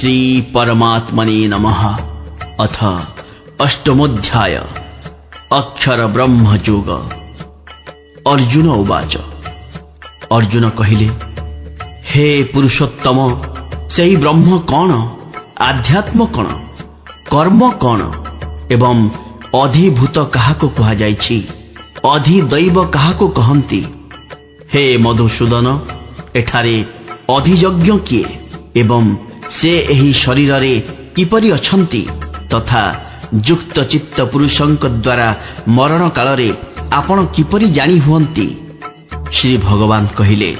श्री परमात्मने नमः। अथ अष्टमोऽध्याय अक्षर ब्रह्म जोग। अर्जुन उवाच। अर्जुन कहिले, हे पुरुषोत्तम, सेही ब्रह्म कौन, आध्यात्म कौन, कर्म कौन एवं अधिभूत काहाको कहा जाइछि, अधिदैव काहाको कहंती। हे मधुसूदन, एठारे अधियज्ञ किए एवं से एही शरीर रे किपरि अछंती तथा युक्त चित्त पुरुषंक द्वारा मरण काल रे आपण किपरि जानी हुअंती। श्री भगवान कहिले,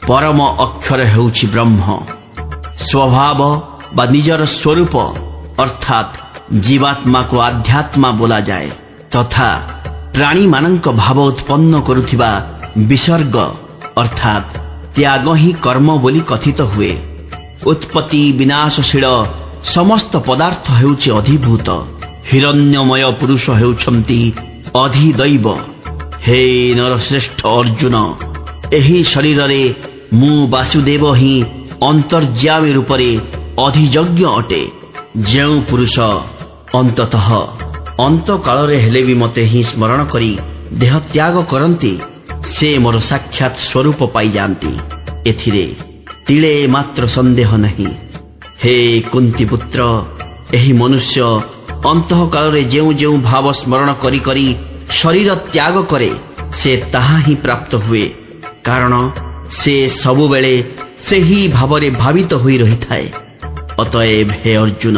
परम अक्षर हेउछि ब्रह्म। स्वभाव बा निजर स्वरूप अर्थात जीवात्मा को आध्यात्मा बोला जाए तथा प्राणी मानक भाव उत्पन्न करुथिबा विसर्ग अर्थात त्याग ही कर्म बोली कथित हुए। उत्पत्ति विनाशशील समस्त पदार्थ हेउछि अधिभूत। हिरण्यमय पुरुष हेउछंती अधिदैव। हे नरश्रेष्ठ अर्जुन, एही शरीर रे मु वासुदेव ही अंतर्यामी रूपरे अधियज्ञ अटे। जेउ पुरुष अंततः अंत काल रे हेले भी मते ही स्मरण करी देह त्याग करंती, से मोर साक्षात स्वरूप पाई जानती। एथिरे तिले मात्र संदेह नहीं। हे कुंती पुत्र, एही मनुष्य अंतः काल रे जेउ जेउ भाव स्मरण करी करी शरीर त्याग करे, से ताहा ही प्राप्त हुए। कारण से सबु बेले से ही भावरे भावित होई रही थाए। अतएव हे अर्जुन,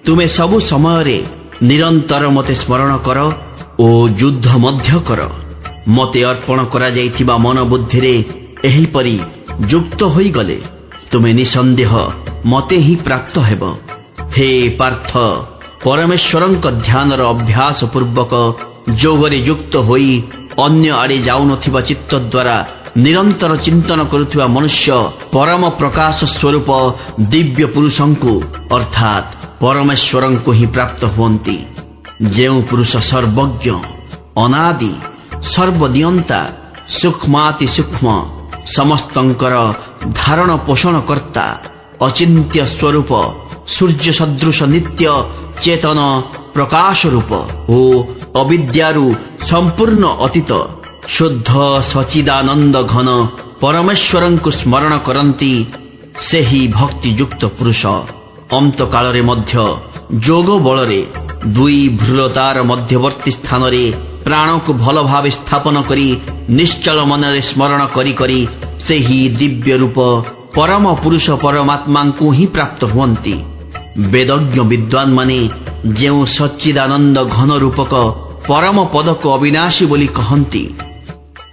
तुमे सबु समय रे निरंतर मते स्मरण कर ओ युद्ध मध्य कर। मते अर्पण करा जाइथिबा मन बुद्धि रे एही परी युक्त होई गले तुमे निसंदेह मते ही प्राप्त हेब। हे पार्थ, परमेश्वरंक ध्यानर अभ्यास पूर्वक जोगरे युक्त होई अन्य आड़े जाउ नथिबा चित्त द्वारा निरंतर चिंतन करुथिबा मनुष्य परम प्रकाश स्वरूप दिव्य पुरुषंकु अर्थात परमेश्वरंकु ही प्राप्त हुअंती। जेउ पुरुष सर्वज्ञ, अनादि, सर्वनियंता, सूक्ष्माति सूक्ष्म, समस्तंकर धारण पोषण कर्ता, अचिंत्य स्वरूप, सूर्य सदृश नित्य चेतन प्रकाश रूप ओ अविद्यारु संपूर्ण अतीत शुद्ध सचिदानंद घन परमेश्वरंकु स्मरण करंती, से ही भक्ति युक्त पुरुष अंत काल रे मध्य जोग बल रे दुई भ्रुलतार मध्यवर्ती स्थान रे प्राण को भल भाव स्थापन करी निश्चल मन रे स्मरण करी करी से ही दिव्य रूप परम पुरुष परमात्मा को ही प्राप्त हुअंती। वेदज्ञ विद्वान माने जेउ सच्चिदानंद घन रूपक परम पद को अविनाशी बोली कहंती।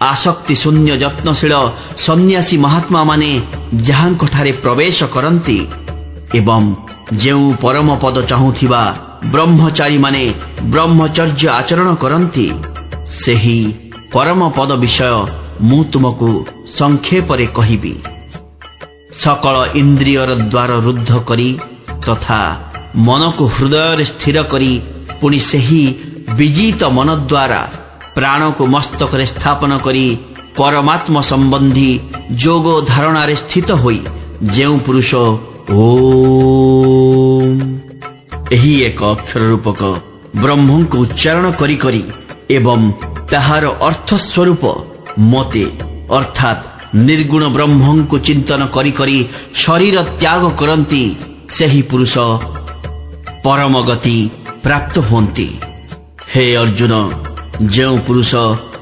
आसक्ति शून्य यत्नशील सन्यासी महात्मा माने जहांठारे प्रवेश करंती एवं जेउ परम पद चाहुथिबा ब्रह्मचारी माने ब्रह्मचर्य आचरण करंती, सेही परम पद विषय मु तुमको संक्षेप रे कहिबी। सकल इंद्रियर द्वार रुद्ध करी तथा मन को हृदय स्थिर करी पुणी सेही विजित मन द्वारा प्राण को मस्तक रे स्थापन करी परमात्मा संबंधी जोग धारणा रे स्थित होई जेउ पुरुष ओम एही एक अक्षर रूपक ब्रह्म को उच्चारण करी करी एवं ताहार अर्थ स्वरूप मते अर्थात निर्गुण ब्रह्म को चिंतन करी करी शरीर त्याग करंती, सेही पुरुष परम गति प्राप्त होंती। हे अर्जुन, जेउ पुरुष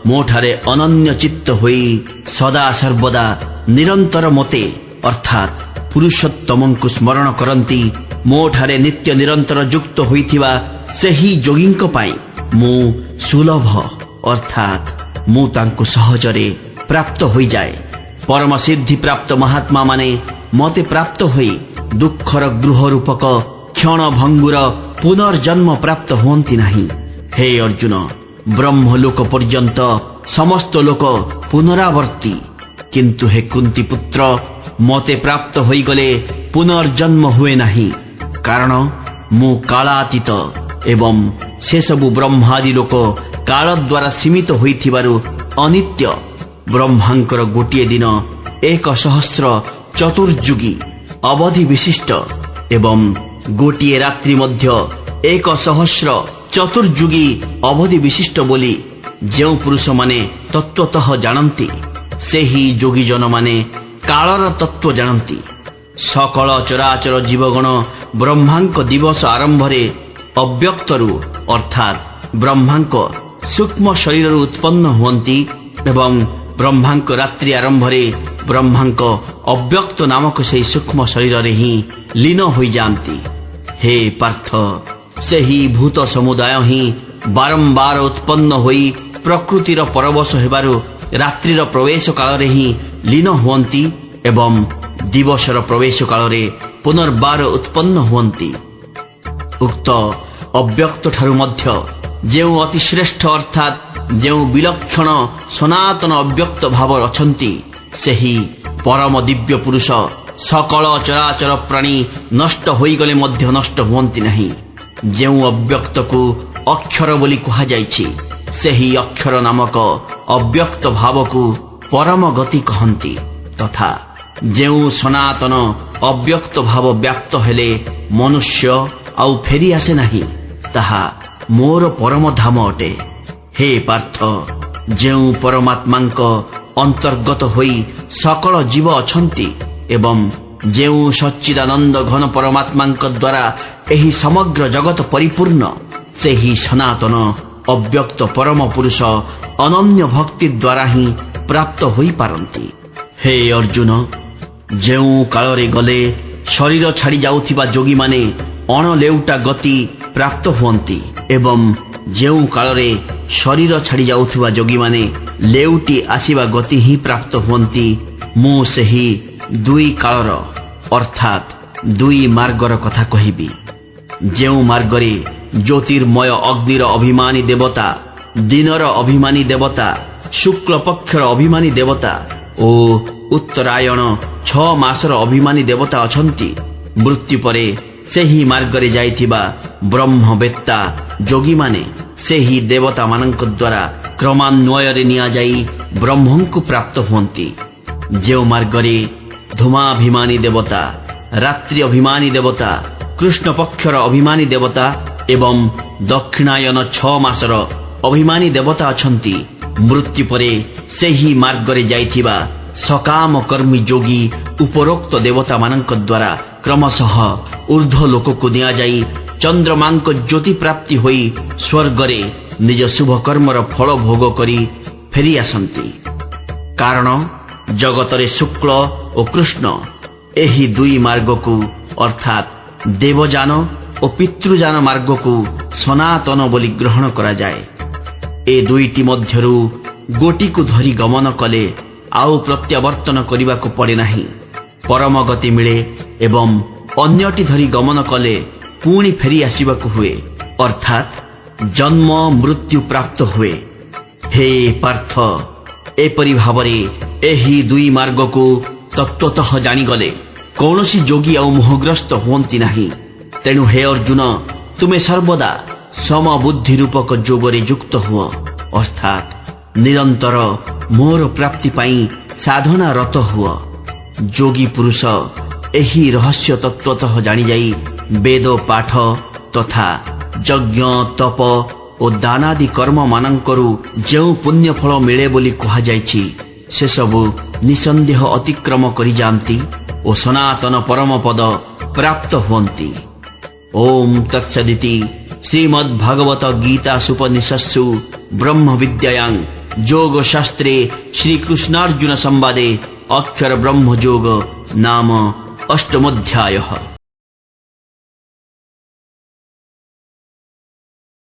मोठारे अनन्य चित्त होई सदा सर्वदा निरंतर मते अर्थात पुरुषोत्तम को स्मरण करंती, मोठारे नित्य निरंतर युक्त होइथिबा सेही जोगींक पाई मु सुलभ अर्थात मु तांको सहजरे प्राप्त होई जाए। परम सिद्धि प्राप्त महात्मा माने मते प्राप्त होई दुखर गृह रूपक क्षण भंगुर पुनर्जन्म प्राप्त होंती नहीं। हे अर्जुन, ब्रह्मलोक पर्यंत समस्त लोक पुनरावर्ती, किंतु हे कुंती पुत्र, मते प्राप्त होई गले पुनर्जन्म हुए नहीं। कारण मु कालातीत एवं से सबु ब्रह्मादि लोक काल द्वारा सीमित होइथिबारु अनित्य। ब्रह्मांकर गोटिए दिन 1,000 चतुर्युगी अवधि विशिष्ट ଏବଂ ଗୋଟିଏ ରାତ୍ରି ମଧ୍ୟ 1,000 ଚତୁର୍ଯୁଗୀ ଅବଧି ବିଶିଷ୍ଟ ବୋଲି ଯେଉଁ ପୁରୁଷମାନେ ତତ୍ତ୍ୱତଃ ଜାଣନ୍ତି, ସେହି ଯୋଗୀଜନମାନେ କାଳର ତତ୍ତ୍ୱ ଜାଣନ୍ତି। ସକଳ ଚରାଚର ଜୀବଗଣ ବ୍ରହ୍ମାଙ୍କ ଦିବସ ଆରମ୍ଭରେ ଅବ୍ୟକ୍ତରୁ ଅର୍ଥାତ୍ ବ୍ରହ୍ମାଙ୍କ ସୂକ୍ଷ୍ମ ଶରୀରରୁ ଉତ୍ପନ୍ନ ହୁଅନ୍ତି ଏବଂ ବ୍ରହ୍ମାଙ୍କ ରାତ୍ରି ଆରମ୍ଭରେ ବ୍ରହ୍ମାଙ୍କ ଅବ୍ୟକ୍ତ ନାମକ ସେହି ସୂକ୍ଷ୍ମ ଶରୀରରେ ହିଁ ଲୀନ ହୋଇଯାଆନ୍ତି। ହେ ପାର୍ଥ, ସେହି ଭୂତ ସମୁଦାୟ ହିଁ ବାରମ୍ବାର ଉତ୍ପନ୍ନ ହୋଇ ପ୍ରକୃତିର ପରବଶ ହେବାରୁ ରାତ୍ରିର ପ୍ରବେଶ କାଳରେ ହିଁ ଲୀନ ହୁଅନ୍ତି ଏବଂ ଦିବସର ପ୍ରବେଶ କାଳରେ ପୁନର୍ବାର ଉତ୍ପନ୍ନ ହୁଅନ୍ତି। ଉକ୍ତ ଅବ୍ୟକ୍ତ ଠାରୁ ମଧ୍ୟ ଯେଉଁ ଅତି ଶ୍ରେଷ୍ଠ ଅର୍ଥାତ୍ ଯେଉଁ ବିଲକ୍ଷଣ ସନାତନ ଅବ୍ୟକ୍ତ ଭାବ ଅଛନ୍ତି, ସେହି ପରମ ଦିବ୍ୟ ପୁରୁଷ ସକଳ ଚରାଚର ପ୍ରାଣୀ ନଷ୍ଟ ହୋଇଗଲେ ମଧ୍ୟ ନଷ୍ଟ ହୁଅନ୍ତି ନାହିଁ। ଯେଉଁ ଅବ୍ୟକ୍ତକୁ ଅକ୍ଷର ବୋଲି କୁହାଯାଇଛି, ସେହି ଅକ୍ଷର ନାମକ ଅବ୍ୟକ୍ତ ଭାବକୁ ପରମ ଗତି କହନ୍ତି ତଥା ଯେଉଁ ସନାତନ ଅବ୍ୟକ୍ତ ଭାବ ବ୍ୟାପ୍ତ ହେଲେ ମନୁଷ୍ୟ ଆଉ ଫେରି ଆସେ ନାହିଁ, ତାହା ମୋର ପରମ ଧାମ ଅଟେ। ହେ ପାର୍ଥ, ଯେଉଁ ପରମାତ୍ମାଙ୍କ ଅନ୍ତର୍ଗତ ହୋଇ ସକଳ ଜୀବ ଅଛନ୍ତି ଏବଂ ଯେଉଁ ସଚ୍ଚିଦାନନ୍ଦ ଘନ ପରମାତ୍ମାଙ୍କ ଦ୍ୱାରା ଏହି ସମଗ୍ର ଜଗତ ପରିପୂର୍ଣ୍ଣ, ସେହି ସନାତନ ଅବ୍ୟକ୍ତ ପରମ ପୁରୁଷ ଅନନ୍ୟ ଭକ୍ତି ଦ୍ୱାରା ହିଁ ପ୍ରାପ୍ତ ହୋଇପାରନ୍ତି। ହେ ଅର୍ଜୁନ, ଯେଉଁ କାଳରେ ଗଲେ ଶରୀର ଛାଡ଼ି ଯାଉଥିବା ଯୋଗୀମାନେ ଅଣଲେଉଟା ଗତି ପ୍ରାପ୍ତ ହୁଅନ୍ତି ଏବଂ ଯେଉଁ କାଳରେ ଶରୀର ଛାଡ଼ି ଯାଉଥିବା ଯୋଗୀମାନେ ଲେଉଟି ଆସିବା ଗତି ହିଁ ପ୍ରାପ୍ତ ହୁଅନ୍ତି, ମୁଁ ସେହି ଦୁଇ କାଳର ଅର୍ଥାତ୍ ଦୁଇ ମାର୍ଗର କଥା କହିବି। ଯେଉଁ ମାର୍ଗରେ ଜ୍ୟୋତିର୍ମୟ ଅଗ୍ନିର ଅଭିମାନୀ ଦେବତା, ଦିନର ଅଭିମାନୀ ଦେବତା, ଶୁକ୍ଳ ପକ୍ଷର ଅଭିମାନୀ ଦେବତା ଓ ଉତ୍ତରାୟଣ 6 ମାସର ଅଭିମାନୀ ଦେବତା ଅଛନ୍ତି, ମୃତ୍ୟୁ ପରେ ସେହି ମାର୍ଗରେ ଯାଇଥିବା ବ୍ରହ୍ମବେତ୍ତା ଯୋଗୀମାନେ ସେହି ଦେବତାମାନଙ୍କ ଦ୍ୱାରା କ୍ରମାନ୍ୱୟରେ ନିଆଯାଇ ବ୍ରହ୍ମଙ୍କୁ ପ୍ରାପ୍ତ ହୁଅନ୍ତି। ଯେଉଁ ମାର୍ଗରେ ଧୂମାଭିମାନୀ ଦେବତା, ରାତ୍ରି ଅଭିମାନୀ ଦେବତା, କୃଷ୍ଣ ପକ୍ଷର ଅଭିମାନୀ ଦେବତା ଏବଂ ଦକ୍ଷିଣାୟନ 6 ମାସର ଅଭିମାନୀ ଦେବତା ଅଛନ୍ତି, ମୃତ୍ୟୁ ପରେ ସେହି ମାର୍ଗରେ ଯାଇଥିବା ସକାମ କର୍ମୀ ଯୋଗୀ ଉପରୋକ୍ତ ଦେବତାମାନଙ୍କ ଦ୍ୱାରା କ୍ରମଶଃ ଊର୍ଦ୍ଧ୍ୱ ଲୋକକୁ ନିଆଯାଇ ଚନ୍ଦ୍ରମାଙ୍କ ଜ୍ୟୋତି ପ୍ରାପ୍ତି ହୋଇ ସ୍ୱର୍ଗରେ ନିଜ ଶୁଭ କର୍ମର ଫଳ ଭୋଗ କରି ଫେରି ଆସନ୍ତି। କାରଣ ଜଗତରେ ଶୁକ୍ଳ ଓ କୃଷ୍ଣ ଏହି ଦୁଇ ମାର୍ଗକୁ ଅର୍ଥାତ୍ ଦେବଯାନ ଓ ପିତୃଯାନ ମାର୍ଗକୁ ସନାତନ ବୋଲି ଗ୍ରହଣ କରାଯାଏ। ଏ ଦୁଇଟି ମଧ୍ୟରୁ ଗୋଟିକୁ ଧରି ଗମନ କଲେ ଆଉ ପ୍ରତ୍ୟାବର୍ତ୍ତନ କରିବାକୁ ପଡ଼େ ନାହିଁ, ପରମ ଗତି ମିଳେ ଏବଂ ଅନ୍ୟଟି ଧରି ଗମନ କଲେ ପୁଣି ଫେରି ଆସିବାକୁ ହୁଏ, ଅର୍ଥାତ୍ ଜନ୍ମ ମୃତ୍ୟୁ ପ୍ରାପ୍ତ ହୁଏ। ହେ ପାର୍ଥ, ଏପରି ଭାବରେ ଏହି ଦୁଇ ମାର୍ଗକୁ ତତ୍ତ୍ୱତଃ ଜାଣିଗଲେ କୌଣସି ଯୋଗୀ ଆଉ ମୋହଗ୍ରସ୍ତ ହୁଅନ୍ତି ନାହିଁ। ତେଣୁ ହେ ଅର୍ଜୁନ, ତୁମେ ସର୍ବଦା ସମବୁଦ୍ଧି ରୂପକ ଯୋଗରେ ଯୁକ୍ତ ହୁଅ, ଅର୍ଥାତ୍ ନିରନ୍ତର ମୋର ପ୍ରାପ୍ତି ପାଇଁ ସାଧନା ରତ ହୁଅ। ଯୋଗୀ ପୁରୁଷ ଏହି ରହସ୍ୟ ତତ୍ତ୍ୱତଃ ଜାଣିଯାଇ ବେଦ ପାଠ ତଥା ଯଜ୍ଞ ତପ ଓ ଦାନାଦି କର୍ମମାନଙ୍କରୁ ଯେଉଁ ପୁଣ୍ୟଫଳ ମିଳେ ବୋଲି କୁହାଯାଇଛି, ସେସବୁ ନିଃସନ୍ଦେହ ଅତିକ୍ରମ କରିଯାଆନ୍ତି ଓ ସନାତନ ପରମ ପଦ ପ୍ରାପ୍ତ ହୁଅନ୍ତି। ଓମ୍ ତତ୍ସଦିତି ଶ୍ରୀମଦ୍ଭାଗବତ ଗୀତା ସୁପନିଷତ୍ସୁ ବ୍ରହ୍ମ ବିଦ୍ୟାୟାଂ ଯୋଗ ଶାସ୍ତ୍ରେ ଶ୍ରୀକୃଷ୍ଣାର୍ଜୁନ ସମ୍ବାଦେ ଅକ୍ଷର ବ୍ରହ୍ମ ଯୋଗ ନାମ 8मोऽध्यायः।